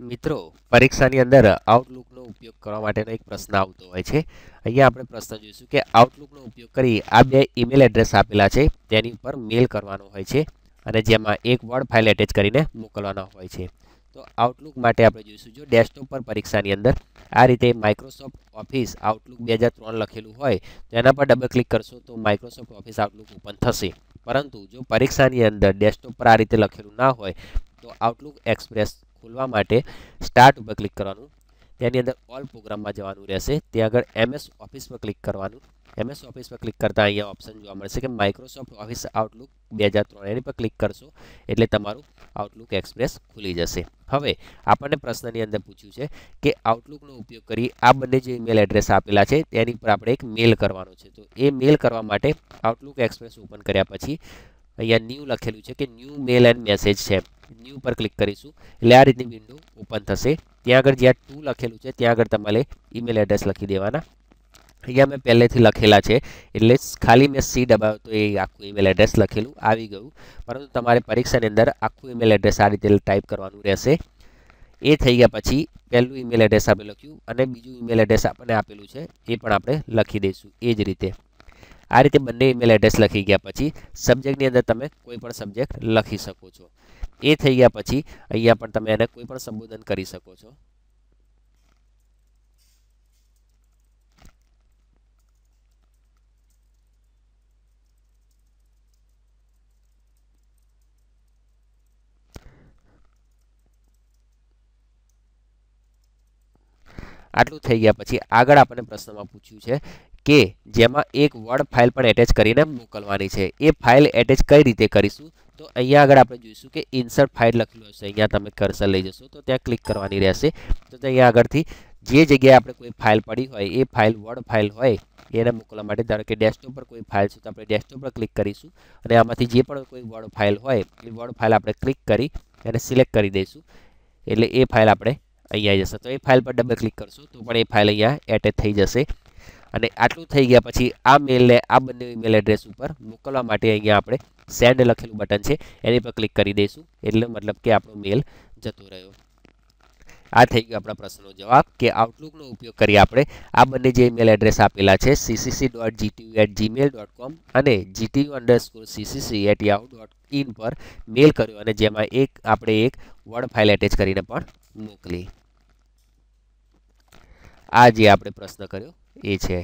મિત્રો, પરીક્ષાની અંદર આઉટલુકનો ઉપયોગ કરવા માટેનો એક પ્રશ્ન આવતો હોય છે. અહીંયા આપણે પ્રશ્ન જોઈશું કે આઉટલુકનો ઉપયોગ કરી આ બે ઈમેલ એડ્રેસ આપેલા છે તેની ઉપર મેલ કરવાનો હોય છે અને જેમાં એક વર્ડ ફાઇલ એટેચ કરીને મોકલવાનો હોય છે. તો આઉટલુક માટે આપણે જોઈશું જો ડેસ્કટોપ પર પરીક્ષાની અંદર આ રીતે માઇક્રોસોફ્ટ ઓફિસ આઉટલુક 2003 લખેલું હોય તો એના પર ડબલ ક્લિક કરશો તો માઇક્રોસોફ્ટ ઓફિસ આઉટલુક ઓપન થશે. પરંતુ જો પરીક્ષાની અંદર ડેસ્કટોપ પર આ રીતે લખેલું ના હોય તો આઉટલુક એક્સપ્રેસ ખોલવા માટે સ્ટાર્ટ ઉપર ક્લિક કરવાનું. તેની અંદર ઓલ પ્રોગ્રામમાં જવાનું રહેશે. ત્યાં આગળ એમએસ ઓફિસ પર ક્લિક કરવાનું. એમએસ ઓફિસ પર ક્લિક કરતાં અહીંયા ઓપ્શન જોવા મળશે કે માઇક્રોસોફ્ટ ઓફિસ આઉટલુક 2003 એની પર ક્લિક કરશો એટલે તમારું આઉટલુક એક્સપ્રેસ ખુલી જશે. હવે આપણને પ્રશ્નની અંદર પૂછ્યું છે કે આઉટલુકનો ઉપયોગ કરી આ બંને જે ઈમેલ એડ્રેસ આપેલા છે તેની પર આપણે એક મેલ કરવાનો છે. તો એ મેલ કરવા માટે આઉટલુક એક્સપ્રેસ ઓપન કર્યા પછી અહીંયા ન્યૂ લખેલું છે કે ન્યૂ મેલ એન્ડ મેસેજ છે. ન્યૂ પર ક્લિક કરીશું એટલે આ રીતની વિન્ડો ઓપન થશે. ત્યાં આગળ જ્યાં ટુ લખેલું છે ત્યાં આગળ તમારે ઈમેલ એડ્રેસ લખી દેવાના. અહીંયા મેં પહેલેથી લખેલા છે એટલે ખાલી મેં સી દબાવ્યો તો એ આખું ઈમેલ એડ્રેસ લખેલું આવી ગયું. પરંતુ તમારે પરીક્ષાની અંદર આખું ઈમેલ એડ્રેસ આ રીતે ટાઈપ કરવાનું રહેશે. એ થઈ ગયા પછી પહેલું ઈમેલ એડ્રેસ આપણે લખ્યું અને બીજું ઈમેલ એડ્રેસ આપણને આપેલું છે એ પણ આપણે લખી દઈશું. એ જ રીતે આ રીતે બંને ઈમેલ એડ્રેસ લખી ગયા પછી સબ્જેક્ટની અંદર તમે કોઈ પણ સબ્જેક્ટ લખી શકો છો. એ થઈ ગયા પછી અહીંયા પણ તમે એને કોઈ પણ સંબોધન કરી શકો છો. આટલું થઈ ગયા પછી આગળ આપણને પ્રશ્નમાં પૂછ્યું છે કે જેમાં એક વર્ડ ફાઇલ પણ એટેચ કરીને મોકલવાની છે. એ ફાઇલ એટેચ કઈ રીતે કરીશું તો અહીંયા આગળ આપણે જોઈશું કે ઇન્સર્ટ ફાઇલ લખેલું હશે. અહીંયા તમે કર્સર લઈ જશો તો ત્યાં ક્લિક કરવાની રહેશે. તો અહીંયા આગળથી જે જગ્યાએ આપણે કોઈ ફાઇલ પડી હોય એ ફાઇલ વર્ડ ફાઇલ હોય એને મોકલવા માટે ધારો કે ડેસ્કટોપ પર કોઈ ફાઇલ છે તો આપણે ડેસ્કટોપ પર ક્લિક કરીશું અને આમાંથી જે પણ કોઈ વર્ડ ફાઇલ હોય એ વર્ડ ફાઇલ આપણે ક્લિક કરી એને સિલેક્ટ કરી દઈશું એટલે એ ફાઇલ આપણે અહીંયા આવી જશે. તો એ ફાઇલ પર ડબલ ક્લિક કરશું તો પણ એ ફાઇલ અહીંયા એટેચ થઈ જશે. અને આટલું થઈ ગયા પછી આ મેલને આ બંને ઈમેલ એડ્રેસ ઉપર મોકલવા માટે અહીંયા આપણે સેન્ડ લખેલું બટન છે એની પર ક્લિક કરી દઈશું એટલે મતલબ કે આપણો મેલ જતો રહ્યો. આ થઈ ગયો આપણા પ્રશ્નનો જવાબ કે આઉટલુકનો ઉપયોગ કરી આપણે આ બંને જે ઈમેલ એડ્રેસ આપેલા છે ccc.gtu@gmail.com અને gtu_ccc@yahoo.in પર મેલ કર્યો અને જેમાં આપણે એક વર્ડ ફાઇલ એટેચ કરીને પણ મોકલી. આ જે આપણે પ્રશ્ન કર્યો એ છે.